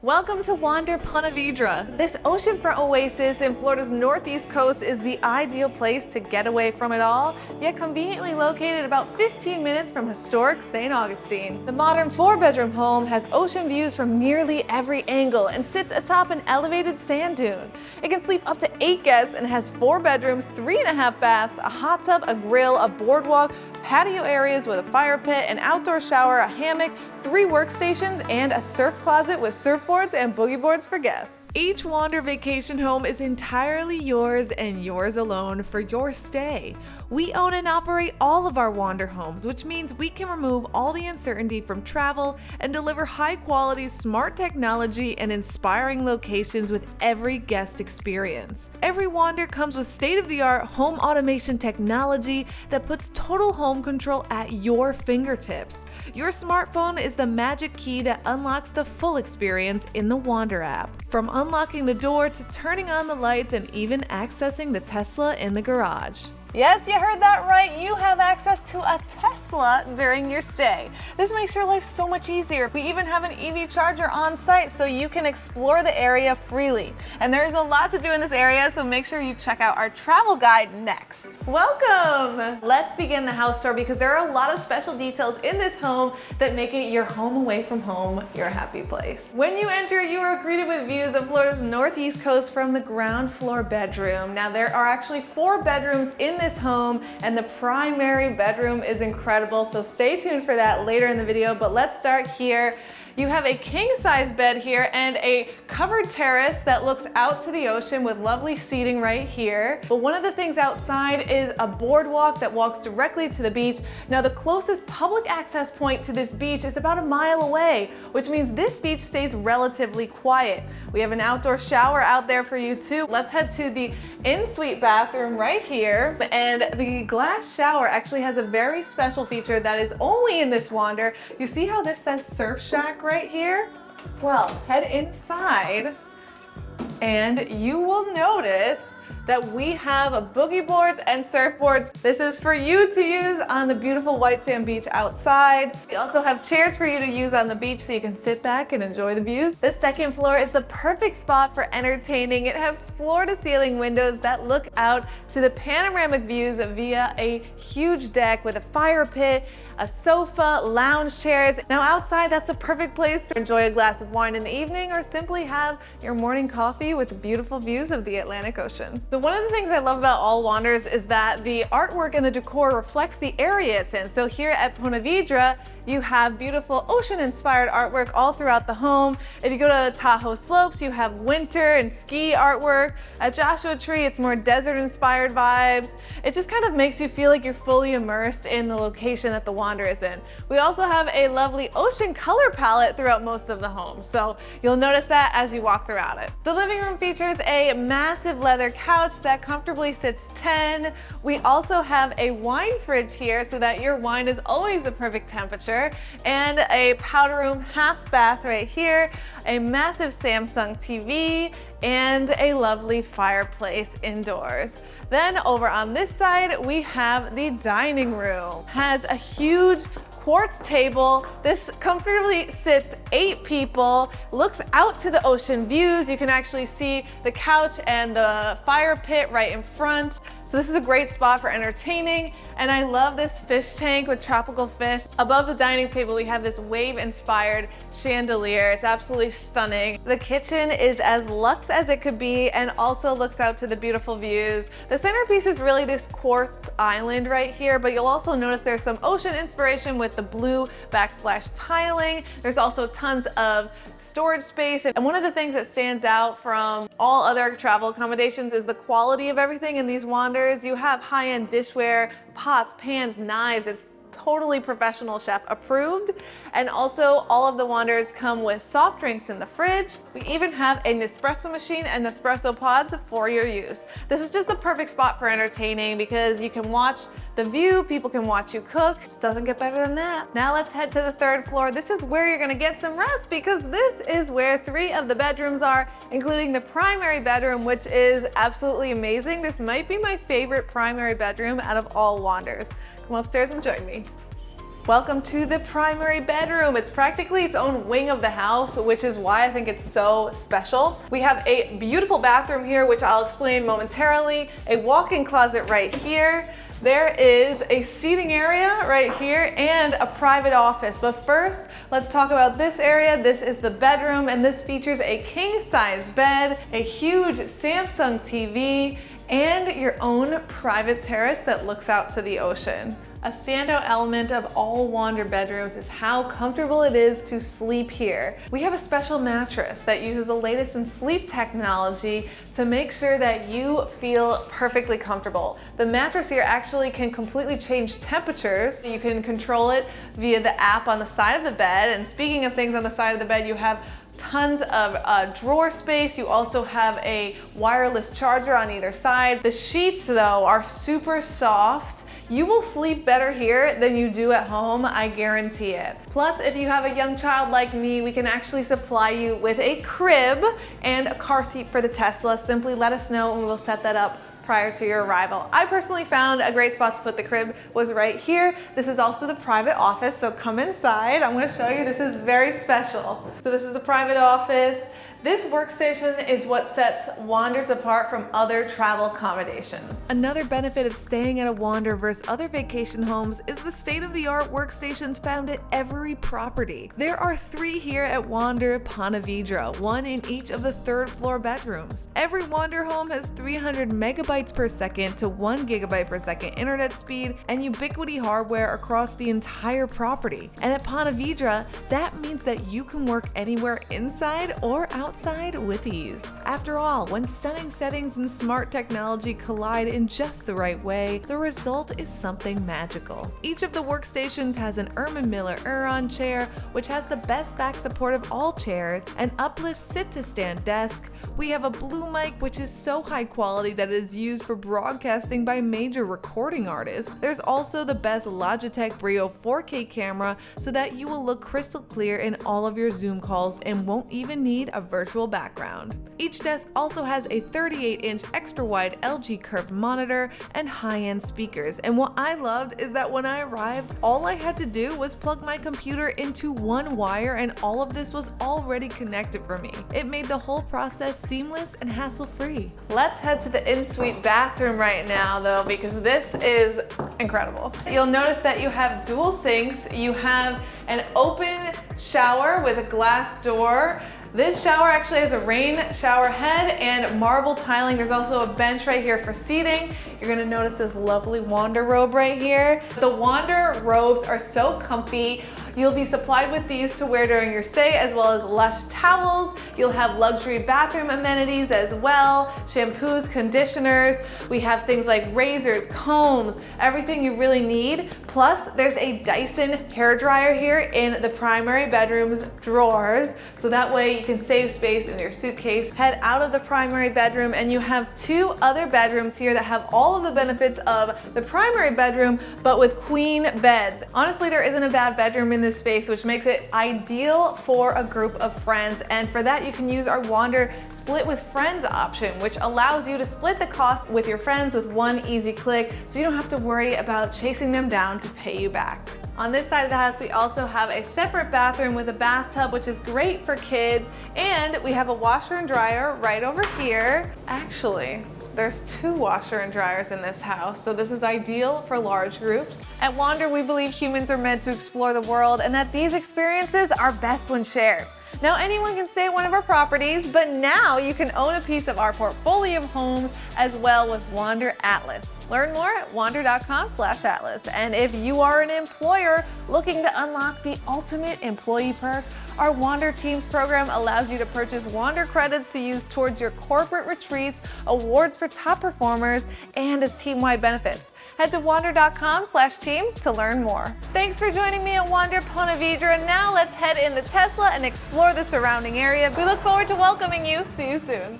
Welcome to Wander Ponte Vedra. This oceanfront oasis in Florida's northeast coast is the ideal place to get away from it all, yet conveniently located about 15 minutes from historic St. Augustine. The modern 4-bedroom home has ocean views from nearly every angle and sits atop an elevated sand dune. It can sleep up to 8 guests and has 4 bedrooms, 3.5 baths, a hot tub, a grill, a boardwalk, patio areas with a fire pit, an outdoor shower, a hammock, 3 workstations, and a surf closet with surfboards and boogie boards for guests. Each Wander vacation home is entirely yours and yours alone for your stay. We own and operate all of our Wander homes, which means we can remove all the uncertainty from travel and deliver high-quality, smart technology and inspiring locations with every guest experience. Every Wander comes with state-of-the-art home automation technology that puts total home control at your fingertips. Your smartphone is the magic key that unlocks the full experience in the Wander app. From unlocking the door to turning on the lights and even accessing the Tesla in the garage. Yes, you heard that right. You have access to a Tesla during your stay. This makes your life so much easier. We even have an EV charger on site so you can explore the area freely. And there's a lot to do in this area, so make sure you check out our travel guide next. Welcome! Let's begin the house tour because there are a lot of special details in this home that make it your home away from home, your happy place. When you enter, you are greeted with views of Florida's northeast coast from the ground floor bedroom. Now there are actually 4 bedrooms in this home, and the primary bedroom is incredible, so stay tuned for that later in the video, but let's start here. You have a king-size bed here and a covered terrace that looks out to the ocean with lovely seating right here. But one of the things outside is a boardwalk that walks directly to the beach. Now the closest public access point to this beach is about a mile away, which means this beach stays relatively quiet. We have an outdoor shower out there for you too. Let's head to the in-suite bathroom right here. And the glass shower actually has a very special feature that is only in this Wander. You see how this says Surf Shack right here? Well, head inside and you will notice that we have boogie boards and surfboards. This is for you to use on the beautiful white sand beach outside. We also have chairs for you to use on the beach so you can sit back and enjoy the views. The second floor is the perfect spot for entertaining. It has floor-to-ceiling windows that look out to the panoramic views via a huge deck with a fire pit, a sofa, lounge chairs. Now outside, that's a perfect place to enjoy a glass of wine in the evening or simply have your morning coffee with beautiful views of the Atlantic Ocean. So one of the things I love about all Wanders is that the artwork and the decor reflects the area it's in. So here at Ponte Vedra, you have beautiful ocean-inspired artwork all throughout the home. If you go to Tahoe Slopes, you have winter and ski artwork. At Joshua Tree, it's more desert-inspired vibes. It just kind of makes you feel like you're fully immersed in the location that the Wander is in. We also have a lovely ocean color palette throughout most of the home, so you'll notice that as you walk throughout it. The living room features a massive leather couch that comfortably sits 10. We also have a wine fridge here so that your wine is always the perfect temperature, and a powder room half bath right here, a massive Samsung TV, and a lovely fireplace indoors. Then over on this side, we have the dining room. Has a huge quartz table. This comfortably sits 8 people, looks out to the ocean views. You can actually see the couch and the fire pit right in front. So this is a great spot for entertaining. And I love this fish tank with tropical fish. Above the dining table, we have this wave-inspired chandelier. It's absolutely stunning. The kitchen is as luxe as it could be and also looks out to the beautiful views. The centerpiece is really this quartz island right here, but you'll also notice there's some ocean inspiration with the blue backsplash tiling. There's also tons of storage space. And one of the things that stands out from all other travel accommodations is the quality of everything in these Wanders. You have high-end dishware, pots, pans, knives. It's totally professional chef approved. And also all of the Wanders come with soft drinks in the fridge. We even have an espresso machine and espresso pods for your use. This is just the perfect spot for entertaining because you can watch the view, people can watch you cook. It doesn't get better than that. Now let's head to the 3rd floor. This is where you're gonna get some rest because this is where 3 of the bedrooms are, including the primary bedroom, which is absolutely amazing. This might be my favorite primary bedroom out of all Wanders. Come upstairs and join me. Welcome to the primary bedroom. It's practically its own wing of the house, which is why I think it's so special. We have a beautiful bathroom here, which I'll explain momentarily, a walk-in closet right here. There is a seating area right here and a private office. But first, let's talk about this area. This is the bedroom, and this features a king-size bed, a huge Samsung TV, and your own private terrace that looks out to the ocean. A standout element of all Wander bedrooms is how comfortable it is to sleep here. We have a special mattress that uses the latest in sleep technology to make sure that you feel perfectly comfortable. The mattress here actually can completely change temperatures. You can control it via the app on the side of the bed. And speaking of things on the side of the bed, you have tons of drawer space. You also have a wireless charger on either side. The sheets though are super soft. You will sleep better here than you do at home, I guarantee it. Plus, if you have a young child like me, we can actually supply you with a crib and a car seat for the Tesla. Simply let us know and we will set that up prior to your arrival. I personally found a great spot to put the crib was right here. This is also the private office, so come inside. I'm gonna show you, this is very special. So this is the private office. This workstation is what sets Wanders apart from other travel accommodations. Another benefit of staying at a Wander versus other vacation homes is the state-of-the-art workstations found at every property. There are 3 here at Wander Ponte Vedra, 1 in each of the 3rd floor bedrooms. Every Wander home has 300 megabytes per second to 1 gigabyte per second internet speed and ubiquity hardware across the entire property. And at Ponte Vedra, that means that you can work anywhere inside or outside with ease. After all, when stunning settings and smart technology collide in just the right way, the result is something magical. Each of the workstations has an Erman Miller Aeron chair, which has the best back support of all chairs, an uplift sit-to-stand desk. We have a Blue mic, which is so high quality that it is used for broadcasting by major recording artists. There's also the best Logitech Brio 4K camera so that you will look crystal clear in all of your Zoom calls and won't even need a virtual background. Each desk also has a 38-inch extra-wide LG curved monitor and high-end speakers. And what I loved is that when I arrived, all I had to do was plug my computer into one wire and all of this was already connected for me. It made the whole process seamless and hassle-free. Let's head to the in-suite bathroom right now though, because this is incredible. You'll notice that you have dual sinks, you have an open shower with a glass door. This shower actually has a rain shower head and marble tiling. There's also a bench right here for seating. You're gonna notice this lovely Wander robe right here. The Wander robes are so comfy. You'll be supplied with these to wear during your stay, as well as lush towels. You'll have luxury bathroom amenities as well, shampoos, conditioners. We have things like razors, combs, everything you really need. Plus, there's a Dyson hairdryer here in the primary bedroom's drawers, so that way you can save space in your suitcase. Head out of the primary bedroom and you have 2 other bedrooms here that have all of the benefits of the primary bedroom, but with queen beds. Honestly, there isn't a bad bedroom in this space, which makes it ideal for a group of friends. And for that, you can use our Wander Split with Friends option, which allows you to split the cost with your friends with one easy click, so you don't have to worry about chasing them down to pay you back. On this side of the house, we also have a separate bathroom with a bathtub, which is great for kids. And we have a washer and dryer right over here. Actually, there's 2 washer and dryers in this house, so this is ideal for large groups. At Wander, we believe humans are meant to explore the world and that these experiences are best when shared. Now, anyone can stay at one of our properties, but now you can own a piece of our portfolio of homes as well with Wander Atlas. Learn more at wander.com/atlas. And if you are an employer looking to unlock the ultimate employee perk, our Wander Teams program allows you to purchase Wander credits to use towards your corporate retreats, awards for top performers, and as team-wide benefits. Head to wander.com/teams to learn more. Thanks for joining me at Wander Ponte Vedra. Now let's head in the Tesla and explore the surrounding area. We look forward to welcoming you. See you soon.